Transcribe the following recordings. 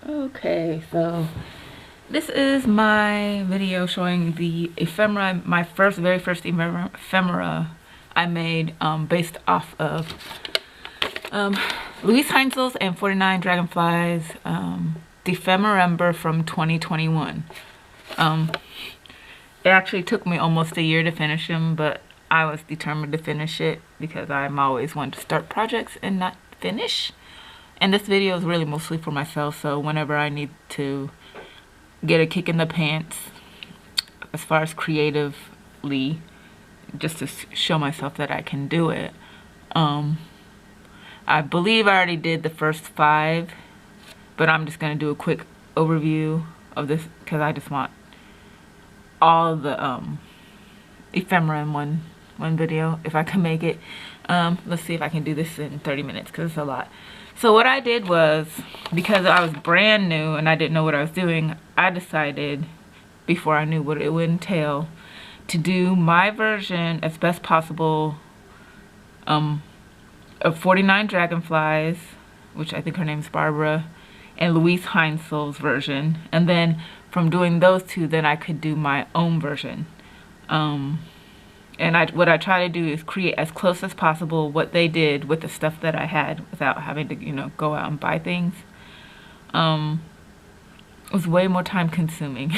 Okay, so this is my video showing the ephemera, my very first ephemera I made based off of Louise Heinzel's and 49 Dragonflies Dephemerember from 2021. It actually took me almost a year to finish them, but I was determined to finish it because I'm always one to start projects and not finish. And this video is really mostly for myself, so whenever I need to get a kick in the pants as far as creatively, just to show myself that I can do it. I believe I already did the first 5, but I'm just going to do a quick overview of this because I just want all the ephemera in one video if I can make it. Let's see if I can do this in 30 minutes because it's a lot. So what I did was, because I was brand new and I didn't know what I was doing, I decided, before I knew what it would entail, to do my version as best possible of 49 Dragonflies, which I think her name's Barbara, and Louise Heinzel's version. And then from doing those two, then I could do my own version. And what I try to do is create as close as possible what they did with the stuff that I had without having to, go out and buy things. It was way more time consuming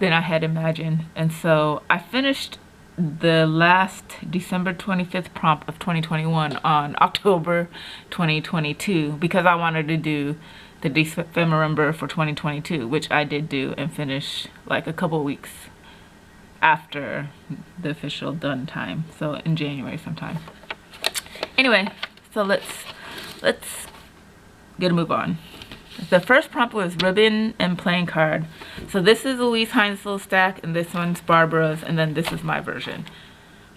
than I had imagined. And so I finished the last December 25th prompt of 2021 on October 2022 because I wanted to do the Dephemerember for 2022, which I did do and finish like a couple weeks after the official done time, so in January sometime. Anyway, so let's get a move on. The first prompt was ribbon and playing card. So this is Louise Heinzel's stack, and this one's Barbara's, and then this is my version.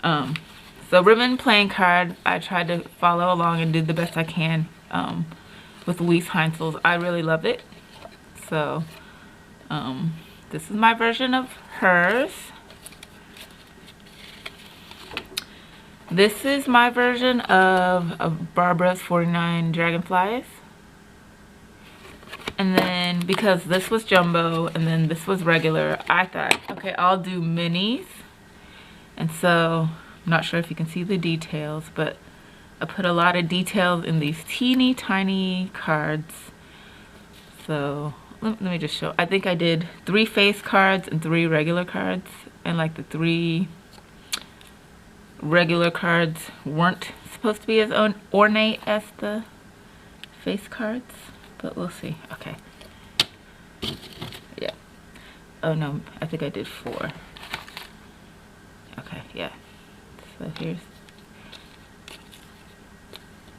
So ribbon playing card, I tried to follow along and did the best I can with Louise Heinzel's. I really loved it. So this is my version of hers. This is my version of Barbara's 49 Dragonflies. And then, because this was jumbo and then this was regular, I thought, okay, I'll do minis. And so, I'm not sure if you can see the details, but I put a lot of details in these teeny tiny cards. So, let me just show. I think I did 3 face cards and 3 regular cards. And like the 3 regular cards weren't supposed to be as ornate as the face cards, but we'll see. Okay. Yeah. Oh no, I think I did 4. Okay, yeah. So here's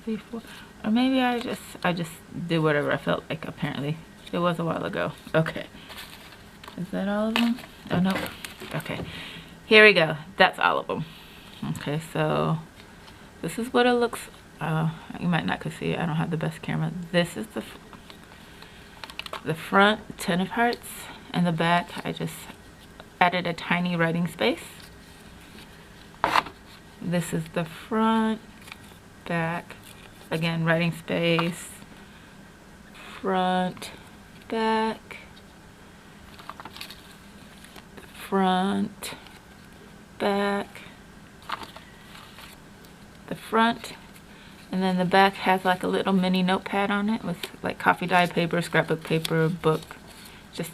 3, 4. Or maybe I just did whatever I felt like, apparently. It was a while ago. Okay. Is that all of them? Oh no. Okay. Here we go. That's all of them. Okay, so this is what it looks. You might not could see it. I don't have the best camera. This is the front, 10 of hearts, and the back I just added a tiny writing space. This is the front, back, again writing space, front, back, front, back, the front, and then the back has like a little mini notepad on it with like coffee dye paper, scrapbook paper, book, just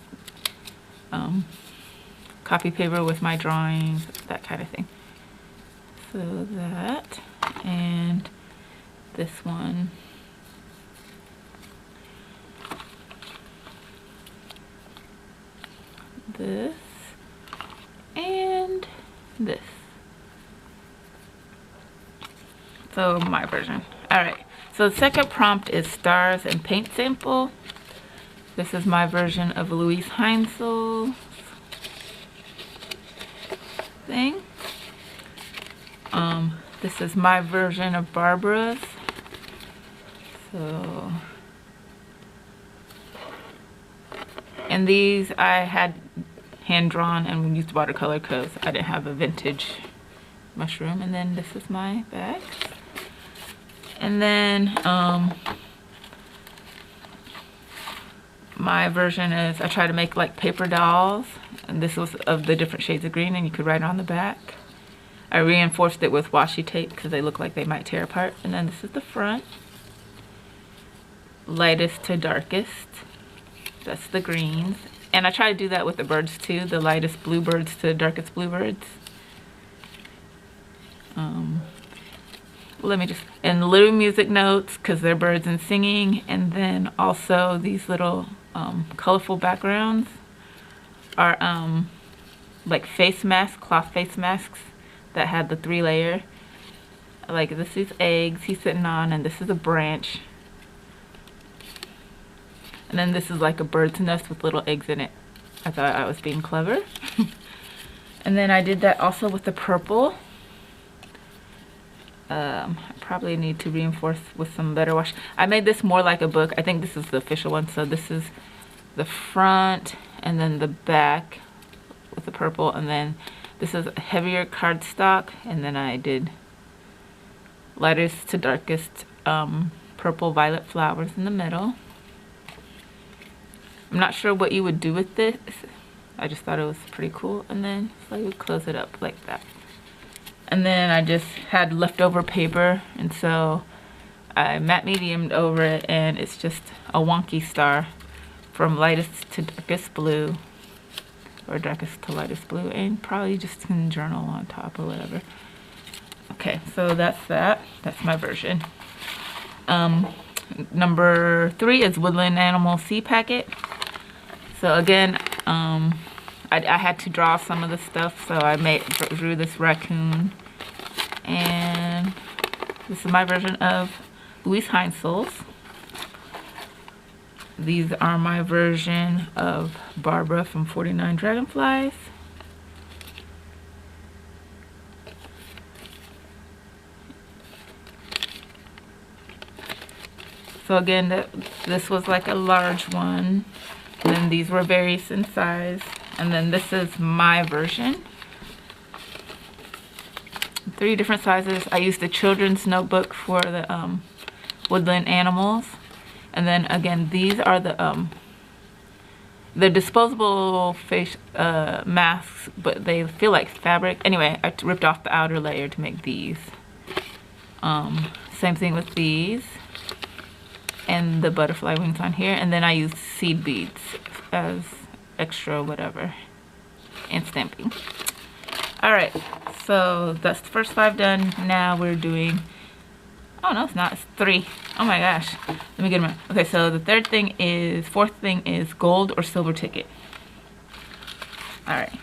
copy paper with my drawings, that kind of thing. So that, and this one, this, and this. So my version. Alright, so the second prompt is stars and paint sample. This is my version of Louise Heinzel's thing. This is my version of Barbara's. So, and these I had hand drawn and used watercolor because I didn't have a vintage mushroom. And then this is my bag. And then my version is, I try to make like paper dolls, and this was of the different shades of green, and you could write on the back. I reinforced it with washi tape because they look like they might tear apart. And then this is the front. Lightest to darkest. That's the greens. And I try to do that with the birds too. The lightest bluebirds to darkest bluebirds. Let me just, and little music notes because they're birds and singing. And then also these little colorful backgrounds are like face masks, cloth face masks that had the 3-layer. Like this is eggs he's sitting on, and this is a branch. And then this is like a bird's nest with little eggs in it. I thought I was being clever. And then I did that also with the purple. I probably need to reinforce with some better wash. I made this more like a book. I think this is the official one. So this is the front and then the back with the purple. And then this is a heavier cardstock. And then I did lightest to darkest purple violet flowers in the middle. I'm not sure what you would do with this. I just thought it was pretty cool. And then so you would close it up like that. And then I just had leftover paper, and so I matte mediumed over it, and it's just a wonky star from lightest to darkest blue, or darkest to lightest blue, and probably just some journal on top or whatever. Okay, so that's that. That's my version. Number 3 is Woodland Animal Sea Packet. So again, I had to draw some of the stuff, so I drew this raccoon, and this is my version of Louise Heinzel's. These are my version of Barbara from 49 Dragonflies. So again, this was like a large one, and then these were various in size. And then this is my version. 3 different sizes. I used the children's notebook for the woodland animals. And then again, these are the disposable face masks, but they feel like fabric. Anyway, I ripped off the outer layer to make these. Same thing with these. And the butterfly wings on here. And then I used seed beads as extra whatever and stamping. All right, so that's the first 5 done. Now we're doing, oh no, it's not, it's 3. Oh my gosh, let me get them. Okay, so the fourth thing is gold or silver ticket. All right,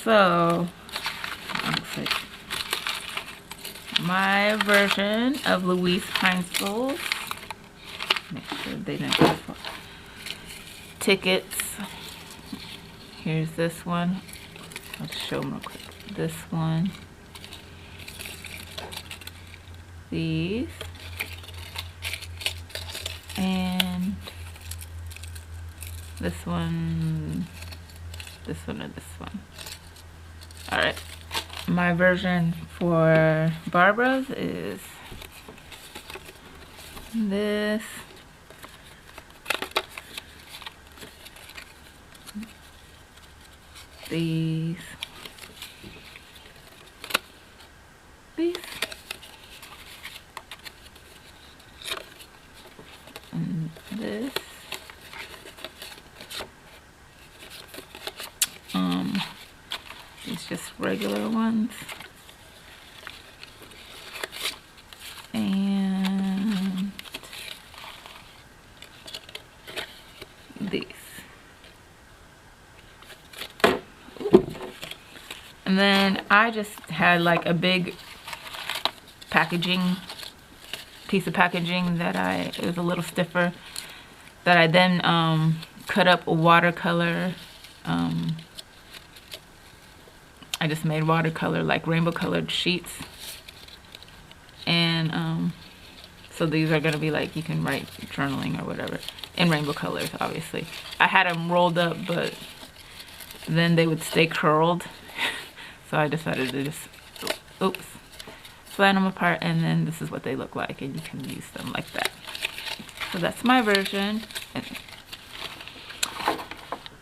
so looks like my version of Louise Heinzel's. Make sure they didn't go far. Tickets. Here's this one. I'll just show them real quick. This one. These. And this one. This one and this one. Alright. My version for Barbara's is this. These, and this, these just regular ones, and these. And then I just had like a big piece of packaging that it was a little stiffer, that I then cut up watercolor. I just made watercolor, like rainbow colored sheets. And so these are gonna be like, you can write journaling or whatever in rainbow colors, obviously. I had them rolled up, but then they would stay curled. So I decided to just, flatten them apart, and then this is what they look like, and you can use them like that. So that's my version.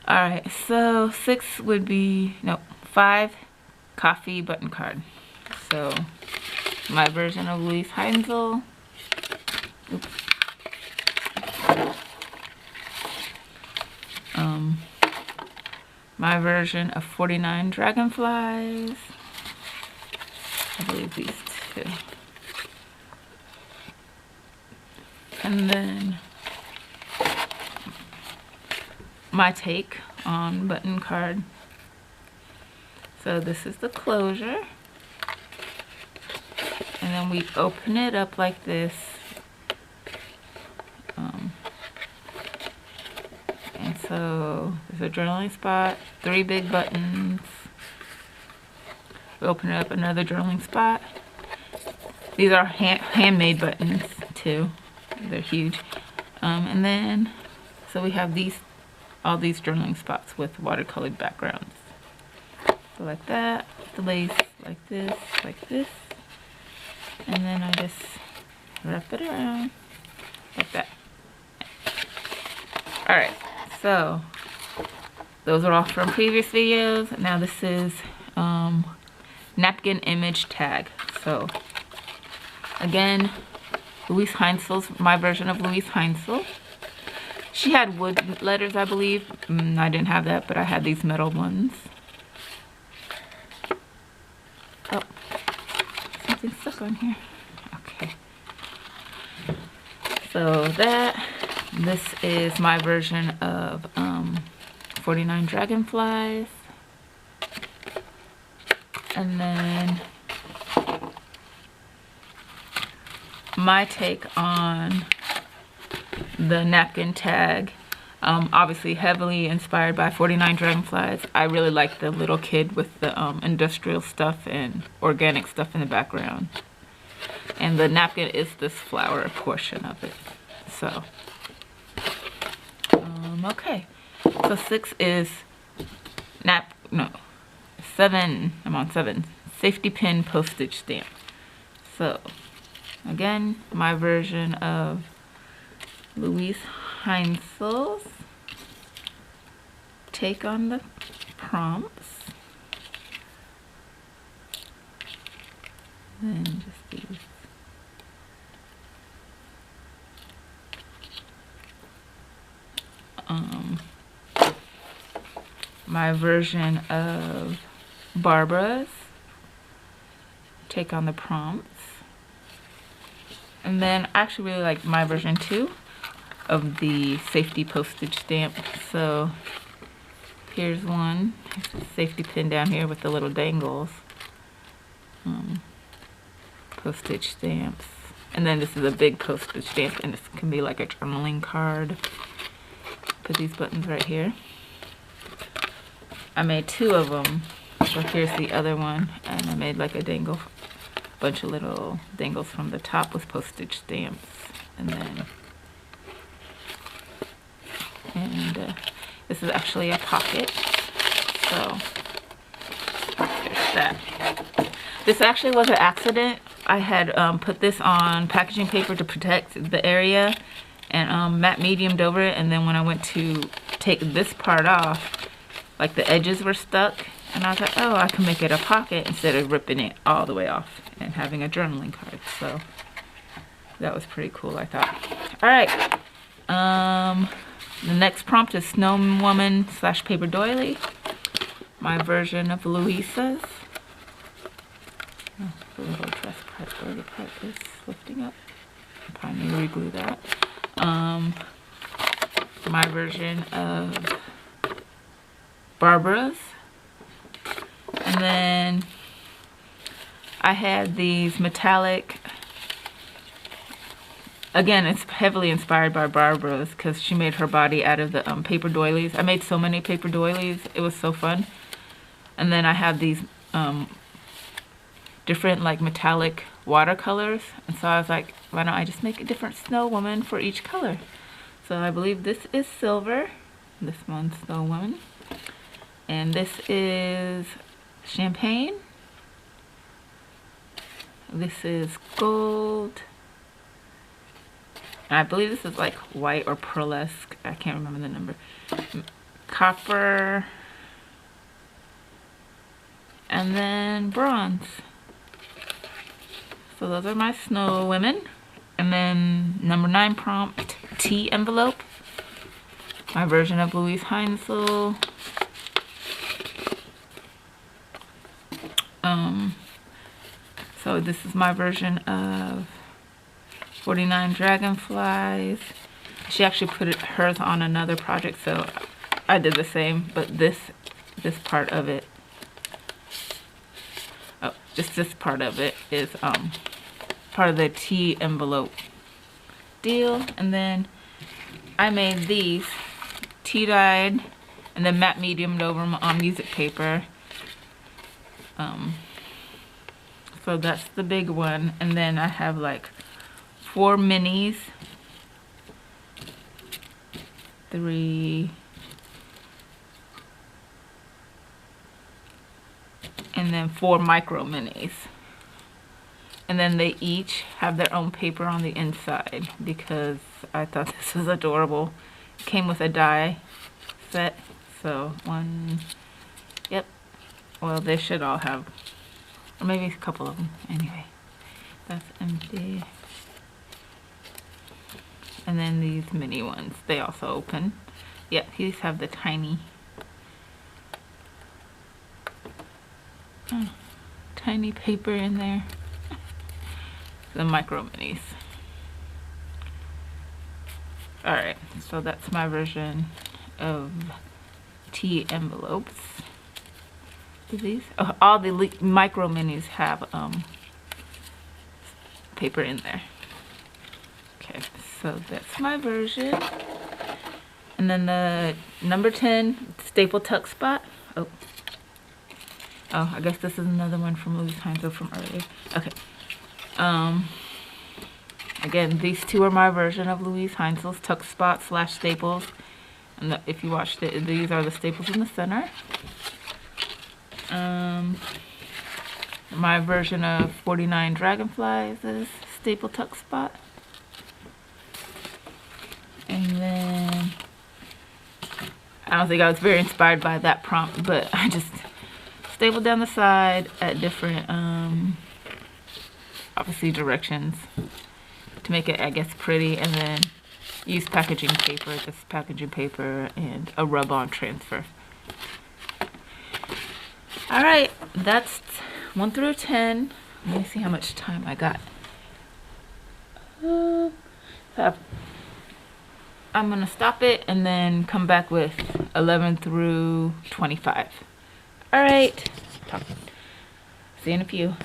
Alright, so 6 would be, no, 5, coffee button card. So my version of Louise Heinzel. Oops. My version of 49 dragonflies. I believe these two. And then my take on button card. So this is the closure. And then we open it up like this. And so there's a journaling spot, 3 big buttons. We open it up, another journaling spot. These are handmade buttons too. They're huge. And then, so we have all these journaling spots with watercolored backgrounds. So like that, the lace like this, and then I just wrap it around like that. Alright, so those are all from previous videos. Now this is napkin image tag. So again, Louise Heinzel's, my version of Louise Heinzel. She had wood letters, I believe. I didn't have that, but I had these metal ones. Oh, something stuck on here. Okay. So this is my version of 49 dragonflies. And then my take on the napkin tag, obviously heavily inspired by 49 dragonflies. I really like the little kid with the industrial stuff and organic stuff in the background, and the napkin is this flower portion of it. So okay, so 6 is 7, I'm on 7, safety pin postage stamp. So again, my version of Louise Heinzel's take on the prompts. Then just these. My version of Barbara's take on the prompts. And then I actually really like my version too of the safety postage stamp. So here's one, safety pin down here with the little dangles. Postage stamps. And then this is a big postage stamp, and this can be like a journaling card. Put these buttons right here. I made 2 of them. So here's the other one, and I made like a dangle, bunch of little dangles from the top with postage stamps. And then this is actually a pocket. So there's that. This actually was an accident. I had put this on packaging paper to protect the area, and matte mediumed over it, and then when I went to take this part off, like the edges were stuck, and I was like, oh, I can make it a pocket instead of ripping it all the way off and having a journaling card. So that was pretty cool, I thought. All right, the next prompt is Snow Woman / paper doily. My version of Louisa's. Oh, the little dress part where the part is lifting up. I probably need to re-glue that. My version of Barbara's. And then I had these metallic, again, it's heavily inspired by Barbara's because she made her body out of the paper doilies. I made so many paper doilies. It was so fun. And then I have these different like metallic watercolors. And so I was like, why don't I just make a different snow woman for each color? So I believe this is silver. This one's Snow Woman. And this is champagne. This is gold. And I believe this is like white or pearlesque. I can't remember the number. Copper. And then bronze. So those are my snow women. And then number 9 prompt, tea envelope. My version of Louise Heinzel. So this is my version of 49 dragonflies. She actually put hers on another project, so I did the same, but this part of it, oh, just this part of it is part of the tea envelope deal. And then I made these tea dyed and then matte mediumed over on music paper. So that's the big one. And then I have like 4 minis, 3, and then 4 micro minis. And then they each have their own paper on the inside because I thought this was adorable. It came with a die set. So 1, yep. Well, they should all have, or maybe a couple of them. Anyway, that's empty. And then these mini ones, they also open. Yep, these have the tiny paper in there. The micro minis. Alright, so that's my version of tea envelopes. Do these? Oh, all the micro minis have paper in there. Okay, so that's my version. And then the number 10 staple tuck spot. Oh, I guess this is another one from Louise Heinzel from earlier. Okay. Again, these two are my version of Louise Heinzel's tuck spot / staples. And if you watched it, these are the staples in the center. My version of 49 dragonflies is staple tuck spot. And then I don't think I was very inspired by that prompt, but I just stapled down the side at different obviously directions to make it, I guess, pretty, and then use packaging paper, just packaging paper and a rub-on transfer. Alright, that's 1 through 10. Let me see how much time I got. I'm gonna stop it and then come back with 11 through 25. Alright, see you in a few.